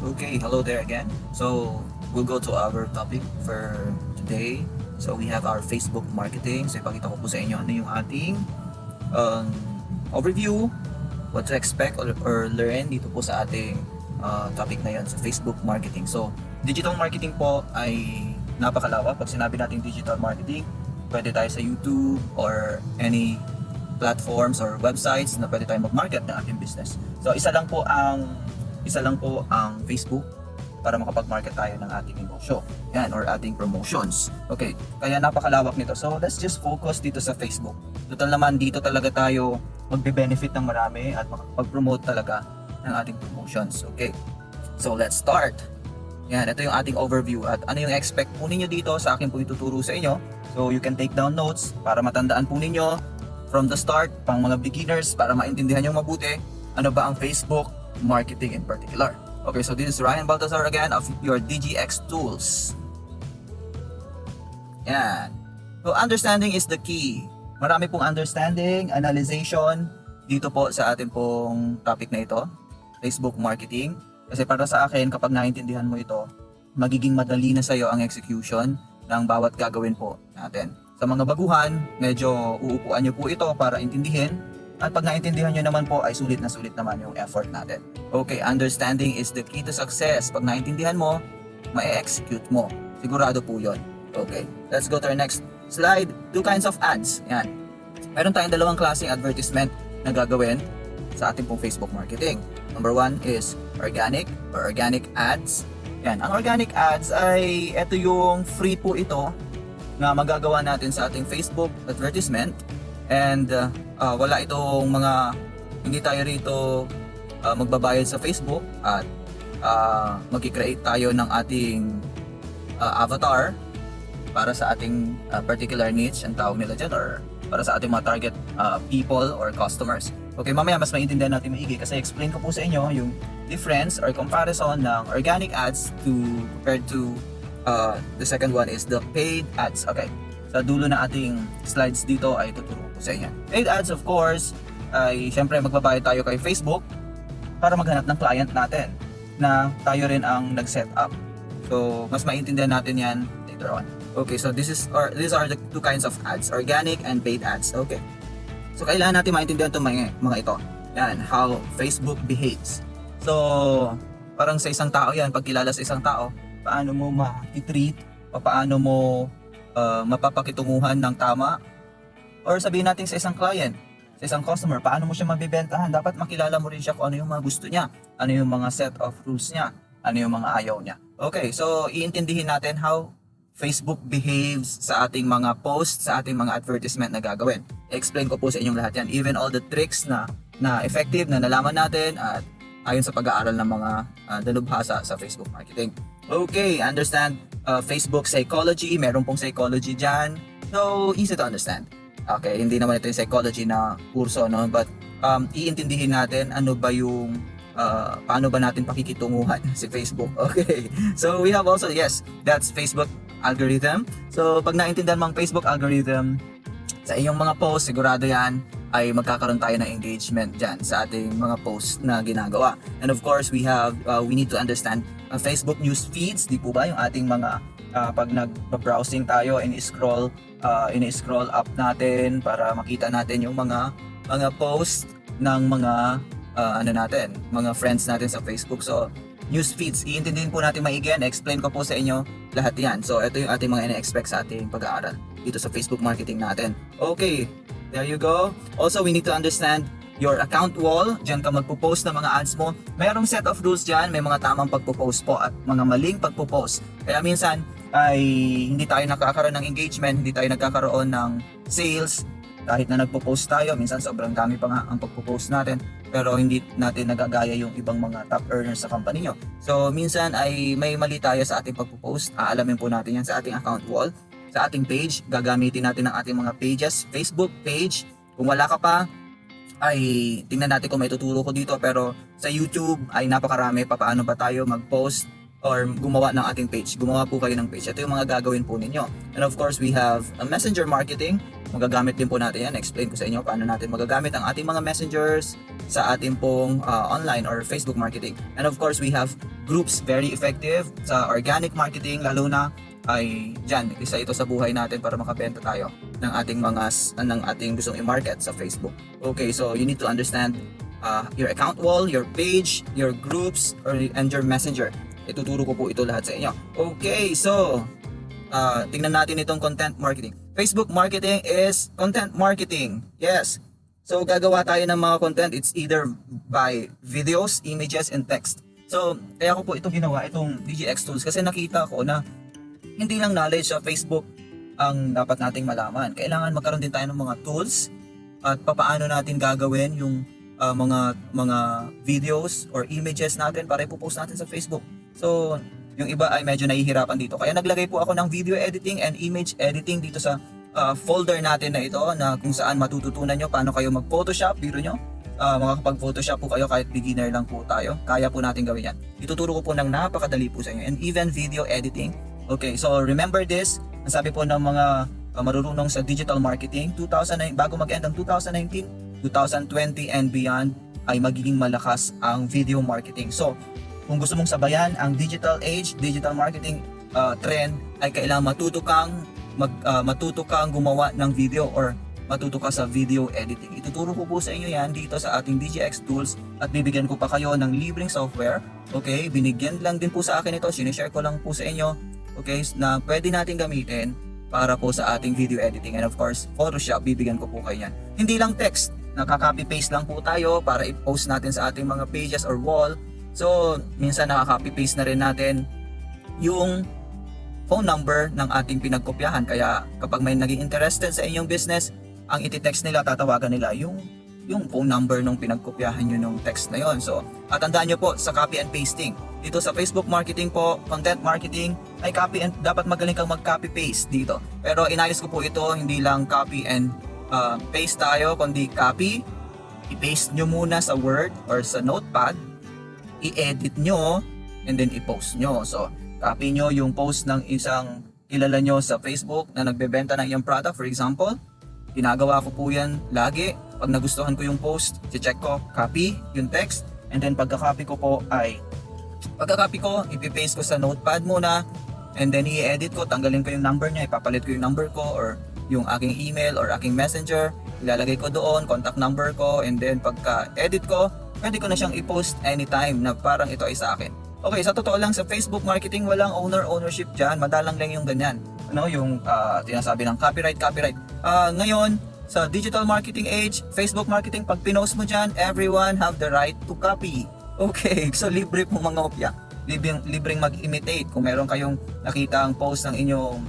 Okay, hello there again. So we'll go to our topic for today. So we have our Facebook marketing. So ipakita ko po sa inyo ano yung ating um, overview, what to expect or learn dito po sa ating topic na yun, sa Facebook marketing. So digital marketing po ay napakalawak. Pag sinabi natin digital marketing, pwede tayo sa YouTube or any platforms or websites na pwede tayo mag-market ng ating business. So isa lang po ang Facebook para makapag-market tayo ng ating negosyo. Yan, or ating promotions. Okay, kaya napakalawak nito. So let's just focus dito sa Facebook. Total naman dito talaga tayo magbe-benefit ng marami at makapag-promote talaga ng ating promotions. Okay, so let's start. Yan, ito yung ating overview at ano yung expect po ninyo dito sa akin po ituturo sa inyo. So you can take down notes para matandaan po ninyo from the start, pang mga beginners, para maintindihan nyo mabuti ano ba ang Facebook marketing in particular. Okay, so this is Ryan Baltazar again of your DIGIXTOOLS. Yan. So understanding is the key. Marami pong understanding, analyzation dito po sa ating pong topic na ito, Facebook marketing. Kasi para sa akin, kapag naintindihan mo ito, magiging madali na sa iyo ang execution ng bawat gagawin po natin. Sa mga baguhan, medyo uupuan nyo po ito para intindihin. At pag naintindihan nyo naman po, ay sulit naman yung effort natin. Okay, understanding is the key to success. Pag naintindihan mo, ma-execute mo. Sigurado po yun. Okay, let's go to our next slide. Two kinds of ads. Yan. Meron tayong dalawang klaseng advertisement na gagawin sa ating pong Facebook marketing. Number one is organic or organic ads. Yan. Ang organic ads ay ito yung free po ito na magagawa natin sa ating Facebook advertisement. And wala itong mga, hindi tayo rito magbabayad sa Facebook at mag-create tayo ng ating avatar para sa ating particular niche, ang tawag nila dyan, or para sa ating mga target people or customers. Okay, mamaya mas maintindihan natin maigi kasi explain ko po sa inyo yung difference or comparison ng organic ads compared to the second one is the paid ads. Okay, sa dulo na ating slides dito ay tuturo ko sa inyo. Paid ads, of course, ay syempre magbabayad tayo kay Facebook para maghanap ng client natin na tayo rin ang nag-set up. So mas maintindihan natin yan later on. Okay, so these are the two kinds of ads, organic and paid ads. Okay, so kailangan natin maintindihan itong mga ito. Yan, how Facebook behaves. So parang sa isang tao yan, pagkilala sa isang tao, paano mo ma-treat o paano mo mapapakitunguhan ng tama, or sabihin natin sa isang client, sa isang customer, paano mo siya mabibentahan. Dapat makilala mo rin siya kung ano yung mga gusto niya, ano yung mga set of rules niya, ano yung mga ayaw niya. Okay, so iintindihin natin how Facebook behaves sa ating mga posts, sa ating mga advertisement na gagawin. I-explain ko po sa inyong lahat yan, even all the tricks na effective na nalaman natin at ayon sa pag-aaral ng mga dalubhasa sa Facebook marketing. Okay, understand Facebook psychology. Meron pong psychology dyan. So, easy to understand. Okay, hindi naman ito yung psychology na kurso, no? But, iintindihin natin ano ba yung, paano ba natin pakikitunguhan si Facebook. Okay, so we have also, yes, that's Facebook algorithm. So, pag naintindihan mo ang Facebook algorithm, sa iyong mga posts, sigurado yan, ay magkakaroon tayo ng engagement dyan sa ating mga posts na ginagawa. And of course, we need to understand Facebook news feeds, di po ba? Yung ating mga, pag nag-browsing tayo, in-scroll up natin para makita natin yung mga post ng mga, mga friends natin sa Facebook. So, news feeds, iintindihin po natin maigi yan. Explain ko po sa inyo lahat yan. So, ito yung ating mga ina-expect sa ating pag-aaral dito sa Facebook marketing natin. Okay, there you go. Also, we need to understand your account wall. Diyan ka magpo-post ng mga ads mo. Mayroong set of rules dyan. May mga tamang pagpo-post po at mga maling pagpo-post. Kaya minsan ay hindi tayo nakakaroon ng engagement, hindi tayo nagkakaroon ng sales kahit na nagpo-post tayo. Minsan sobrang dami pa nga ang pagpo-post natin, pero hindi natin nagagaya yung ibang mga top earners sa company nyo. So minsan ay may mali tayo sa ating pagpo-post. Aalamin po natin yan sa ating account wall. Sa ating page, gagamitin natin ang ating mga pages, Facebook page. Kung wala ka pa, ay tingnan natin kung may tuturo ko dito, pero sa YouTube ay napakarami pa paano ba tayo mag-post or gumawa ng ating page. Gumawa po kayo ng page. Ito yung mga gagawin po ninyo. And of course, we have a messenger marketing. Magagamit din po natin yan. Explain ko sa inyo paano natin magagamit ang ating mga messengers sa ating pong online or Facebook marketing. And of course, we have groups, very effective sa organic marketing, lalo na ay dyan, isa ito sa buhay natin para makabenta tayo ng ating gustong i-market sa Facebook. Okay, so you need to understand your account wall, your page, your groups, and your messenger. Ituturo ko po ito lahat sa inyo. Okay, so tingnan natin itong content marketing. Facebook marketing is content marketing. Yes. So gagawa tayo ng mga content. It's either by videos, images, and text. So kaya ko po ito ginawa, itong DIGIXTOOLS, kasi nakita ko na hindi lang knowledge sa Facebook ang dapat nating malaman. Kailangan magkaroon din tayo ng mga tools at papaano natin gagawin yung mga videos or images natin para ipopost natin sa Facebook. So, yung iba ay medyo nahihirapan dito. Kaya naglagay po ako ng video editing and image editing dito sa folder natin na ito, na kung saan matututunan nyo paano kayo mag-Photoshop. Biro nyo, makakapag-Photoshop po kayo kahit beginner lang po tayo. Kaya po natin gawin yan. Ituturo ko po ng napakadali po sa inyo. And even video editing. Okay, so remember this. Ang sabi po ng mga marurunong sa digital marketing, bago mag-end ang 2019, 2020 and beyond ay magiging malakas ang video marketing. So, kung gusto mong sabayan ang digital age, digital marketing trend, ay kailangan matuto kang gumawa ng video or matuto ka sa video editing. Ituturo ko po sa inyo yan dito sa ating DIGIXTOOLS at bibigyan ko pa kayo ng libreng software. Okay, binigyan lang din po sa akin ito, sinishare ko lang po sa inyo. Okay, na pwede natin gamitin para po sa ating video editing. And of course, Photoshop, bibigyan ko po kayo yan. Hindi lang text, nakaka-copy-paste lang po tayo para i-post natin sa ating mga pages or wall. So, minsan nakaka-copy-paste na rin natin yung phone number ng ating pinagkopyahan. Kaya kapag may naging interested sa inyong business, ang iti-text nila, tatawagan nila yung phone number nung pinagkopyahan nyo nung text na yon. So, at tandaan nyo po sa copy and pasting. Dito sa Facebook marketing po, content marketing, ay dapat magaling kang mag-copy-paste dito. Pero inayos ko po ito, hindi lang copy and paste tayo, kundi copy, i-paste nyo muna sa Word or sa Notepad, i-edit nyo, and then i-post nyo. So, copy nyo yung post ng isang kilala nyo sa Facebook na nagbebenta ng iyong product. For example, ginagawa ko po yan lagi. Pag nagustuhan ko yung post, check ko, copy yung text, and then pagka-copy ko po ay, ipipaste ko sa Notepad muna, and then i-edit ko, tanggalin ko yung number niya, ipapalit ko yung number ko or yung aking email or aking messenger, ilalagay ko doon, contact number ko, and then pagka-edit ko, pwede ko na siyang i-post anytime na parang ito ay sa akin. Okay, sa totoo lang, sa Facebook marketing, walang ownership dyan, madalang lang yung ganyan. Yung tinasabi ng copyright. Ngayon, sa digital marketing age, Facebook marketing, pag pinost mo dyan, everyone have the right to copy. Okay, so libre pong mga opya. Libreng mag-imitate. Kung meron kayong nakita ang post ng inyong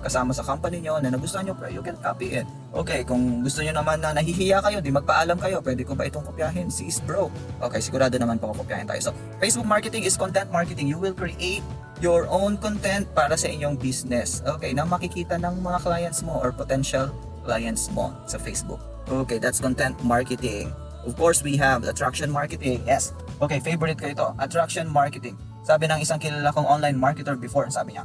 kasama sa company nyo na nagustuhan nyo, you can copy it. Okay, kung gusto nyo naman na nahihiya kayo, di magpaalam kayo, pwede ko ba itong kopyahin? Sis bro. Okay, sigurado naman po kopyahin tayo. So, Facebook marketing is content marketing. You will create your own content para sa inyong business. Okay, na makikita ng mga clients mo or potential clients mo sa Facebook. Okay, that's content marketing. Of course, we have attraction marketing. Yes. Okay, favorite ko ito. Attraction marketing. Sabi ng isang kilala kong online marketer before, sabi niya,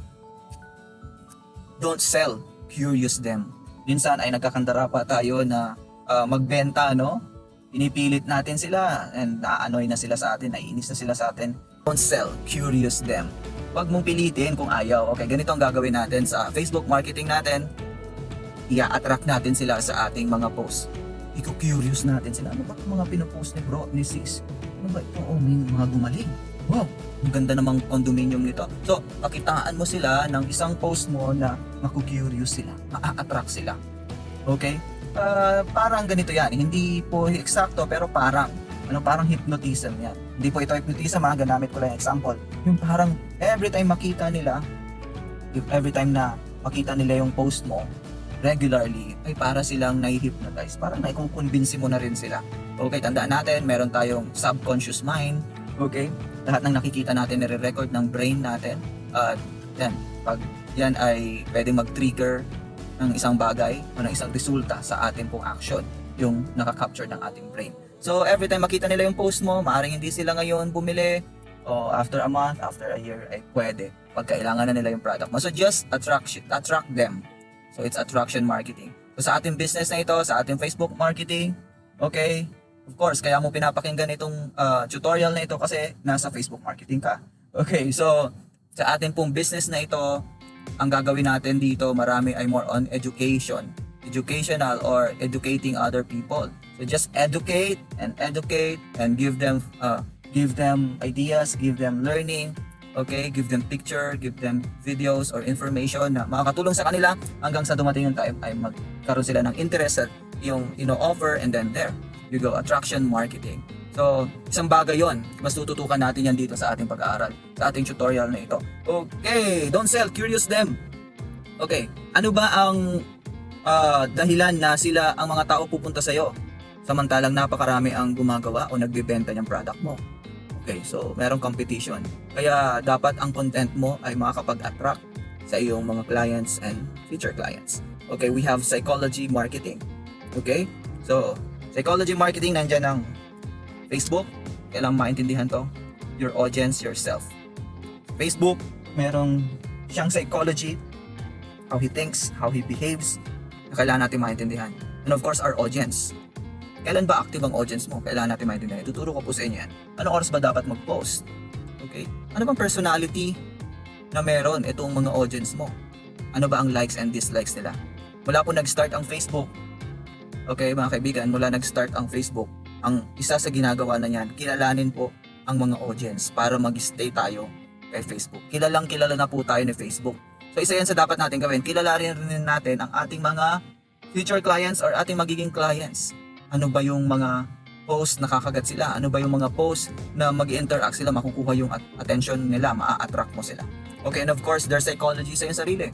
don't sell, curious them. Minsan ay nagkakandara pa tayo na magbenta, no? Pinipilit natin sila and naanoy na sila sa atin, naiinis na sila sa atin. Don't sell, curious them. Huwag mong pilitin kung ayaw. Okay, ganito ang gagawin natin sa Facebook marketing natin. I-attract natin sila sa ating mga posts. Iko-curious natin sila. Ano ba itong mga pinopost ni bro, ni sis? Ano ba ito? Oh, may mga gumaling. Wow, ang ganda namang condominium nito. So, pakitaan mo sila ng isang post mo na maku-curious sila, ma-attract sila. Okay? Parang ganito yan. Hindi po eksakto, pero parang hypnotism yan. Hindi po ito hypnotism, gamit ko lang example. Yung parang every time na makita nila yung post mo, regularly, ay para silang nai-hypnotize. Parang naikukonvince mo na rin sila. Okay, tandaan natin, meron tayong subconscious mind. Okay? Lahat ng nakikita natin, nire-record ng brain natin. At pag yan ay pwedeng mag-trigger ng isang bagay o ng isang resulta sa ating pong action, yung nakaka-capture ng ating brain. So, every time makita nila yung post mo, maaaring hindi sila ngayon bumili, o after a month, after a year, ay pwede pag kailangan na nila yung product mo. So just attract them. So it's attraction marketing. So sa ating business na ito, sa ating Facebook marketing, okay, of course, kaya mo pinapakinggan itong tutorial na ito kasi nasa Facebook marketing ka. Okay, so sa ating pong business na ito, ang gagawin natin dito, marami ay more on educational or educating other people. So just educate and give them ideas, give them learning, okay, give them picture, give them videos or information na makakatulong sa kanila hanggang sa dumating yung time ay magkaroon sila ng interest sa yung offer, and then there you go, attraction marketing. So, isang bagay yon, mas tututukan natin yan dito sa ating pag-aaral, sa ating tutorial na ito. Okay, don't sell, curious them. Okay, ano ba ang dahilan na sila, ang mga tao pupunta sa'yo, samantalang napakarami ang gumagawa o nagbebenta ng product mo? Okay, so merong competition. Kaya dapat ang content mo ay makakapag-attract sa iyong mga clients and future clients. Okay, we have psychology marketing. Okay, so psychology marketing, nandyan ang Facebook, kailangan maintindihan to, your audience, yourself. Facebook, merong siyang psychology, how he thinks, how he behaves, na kailangan natin maintindihan. And of course, our audience. Kailan ba active ang audience mo? Kailangan natin maintindihan. Ituturo ko po sa inyo yan. Anong oras ba dapat mag-post? Okay? Ano bang personality na meron itong mga audience mo? Ano ba ang likes and dislikes nila? Mula po nag-start ang Facebook, okay mga kaibigan, mula nag-start ang Facebook, ang isa sa ginagawa na yan, kilalanin po ang mga audience para mag-stay tayo kay Facebook. Kilalang kilala na po tayo ni Facebook. So isa yan sa dapat natin gawin. Kilalanin rin natin ang ating mga future clients or ating magiging clients. Ano ba yung mga post na kakagat sila? Ano ba yung mga post na mag-interact sila, makukuha yung attention nila, maa-attract mo sila. Okay, and of course, their psychology sa iyong sarili.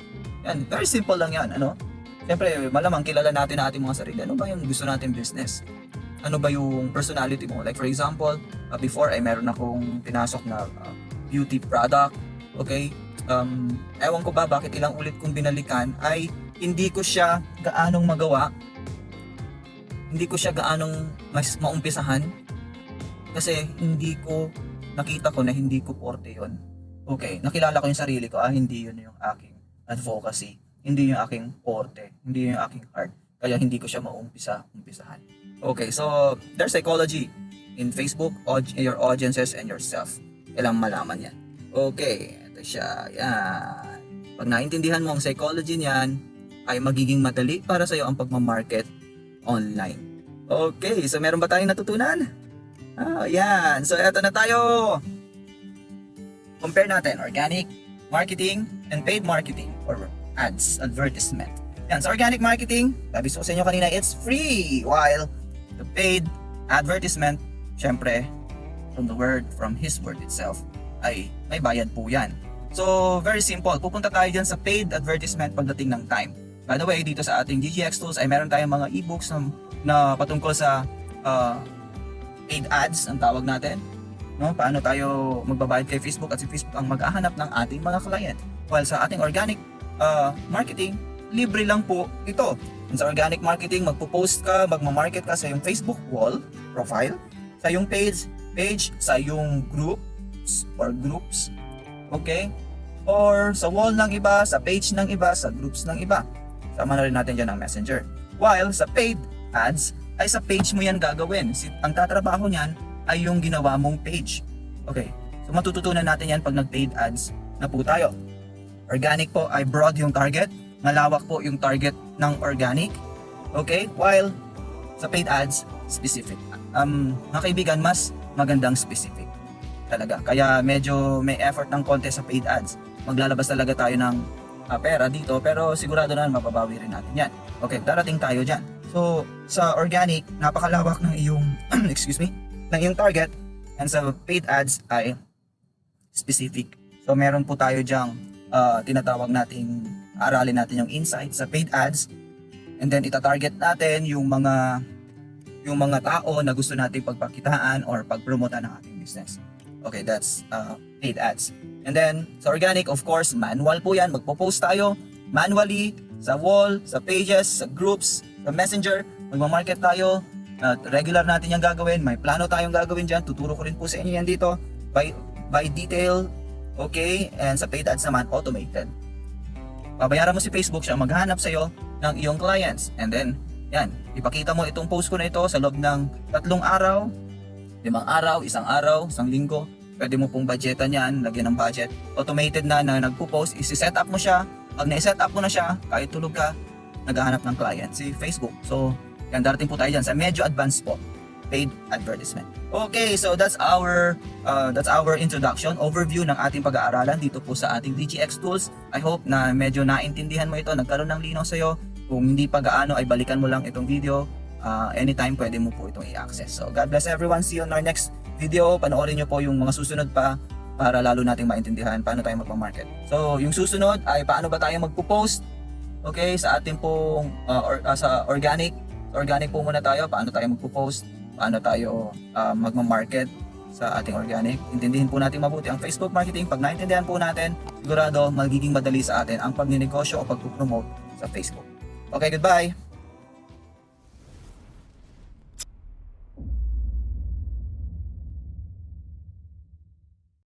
Yan, very simple lang yan, ano? Siyempre, malamang kilala natin ang ating mga sarili. Ano ba yung gusto natin business? Ano ba yung personality mo? Like for example, before ay meron akong pinasok na beauty product. Okay? Ewan ko ba bakit ilang ulit kong binalikan ay hindi ko siya gaanong magawa. Hindi ko siya gaanong mas maumpisahan. Kasi hindi ko nakita ko na hindi ko forte yun. Okay, nakilala ko yung sarili ko. Hindi yun yung aking advocacy. Hindi yung aking forte. Hindi yung aking art. Kaya hindi ko siya maumpisahan. Okay, so there's psychology in Facebook, your audiences and yourself. Kailangan malaman yan. Okay, ito siya. Yan. Pag naintindihan mo ang psychology niyan, ay magiging madali para sa'yo ang pagmamarket online. Okay, so meron ba tayong natutunan? Yan. So eto na tayo. Compare natin organic marketing and paid marketing or ads, advertisement. Yan, sa organic marketing, sabi ko sa inyo kanina, it's free. While the paid advertisement, syempre, from his word itself, ay may bayad po yan. So, very simple. Pupunta tayo dyan sa paid advertisement pagdating ng time. By the way, dito sa ating DIGXTools ay meron tayong mga ebooks na patungkol sa paid ads, ang tawag natin. No? Paano tayo magbabayad kay Facebook at si Facebook ang mag-ahanap ng ating mga client. While sa ating organic marketing, libre lang po ito. Sa organic marketing, magpo-post ka, magma-market ka sa iyong Facebook wall, profile, sa iyong page, sa iyong groups, okay? Or sa wall ng iba, sa page ng iba, sa groups ng iba. Sama na rin natin dyan ang Messenger. While sa paid ads, ay sa page mo yan gagawin. Ang tatrabaho niyan ay yung ginawa mong page. Okay, so matututunan natin yan pag nag-paid ads na po tayo. Organic po ay broad yung target, malawak po yung target ng organic. Okay, while sa paid ads, specific. Mga kaibigan, mas magandang specific talaga. Kaya medyo may effort ng konti sa paid ads. Maglalabas talaga tayo ng pera dito, pero sigurado na mababawi rin natin yan. Okay, darating tayo dyan. So, sa organic, napakalawak ng iyong, ng iyong target, and sa paid ads ay specific. So, meron po tayo dyang tinatawag nating, aralin natin yung insight sa paid ads, and then itatarget natin yung mga tao na gusto nating pagpakitaan or pagpromotan ng ating business. Okay, that's paid ads. And then, sa organic, of course, manual po yan. Magpo-post tayo manually sa wall, sa pages, sa groups, sa messenger. Magmamarket tayo. Regular natin yung gagawin. May plano tayong gagawin dyan. Tuturo ko rin po sa inyo yan dito. by detail, okay, and sa paid ads naman, automated. Babayaran mo si Facebook, siya maghanap sa'yo ng iyong clients. And then, yan, ipakita mo itong post ko na ito sa loob ng 3 araw, 5 araw, 1 araw, 1 linggo. Pwede mo pong budgetan yan, lagyan ng budget. Automated na nagpo-post, isi-set up mo siya. Pag na-set up mo na siya, kahit tulog ka, naghahanap ng client si Facebook. So, yan, darating po tayo dyan sa medyo advanced po, paid advertisement. Okay, so that's our introduction, overview ng ating pag-aaralan dito po sa ating DIGIXTOOLS. I hope na medyo naintindihan mo ito, nagkaroon ng linaw sa'yo. Kung hindi pa gaano ay balikan mo lang itong video. Anytime pwede mo po itong i-access. So God bless everyone. See you on our next video. Panoorin nyo po yung mga susunod pa para lalo nating maintindihan paano tayo magpa-market. So yung susunod ay paano ba tayo magpo-post, okay, sa ating pong sa organic. Sa organic po muna tayo, paano tayo magpo-post, paano tayo magma-market sa ating organic. Intindihin po natin mabuti ang Facebook marketing. Pag naintindihan po natin, sigurado magiging madali sa atin ang pagninegosyo o pagpo-promote sa Facebook. Okay, goodbye!